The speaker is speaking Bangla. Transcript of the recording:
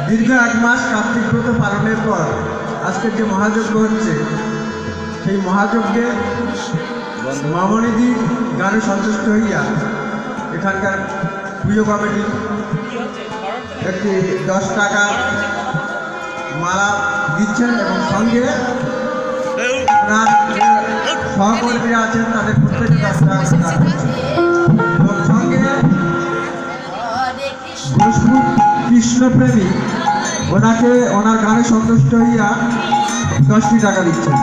दीर्घ 8 मास कार्तिक व्रत पालने पर आज के जो महायज्ञ होच्छे सेई महायज्ञे मामनिधि गाने सन्तुष्ट हइया एखानकार पुजो कमिटी একটি 10 টাকা মালা দিচ্ছেন এবং সঙ্গে ওনার সহকর্মীরা আছেন তাদের প্রত্যেকে 10 টাকা এবং সঙ্গে কৃষ্ণপ্রেমী ওনাকে ওনার গানে সন্তুষ্ট হইয়া 10টি টাকা দিচ্ছেন।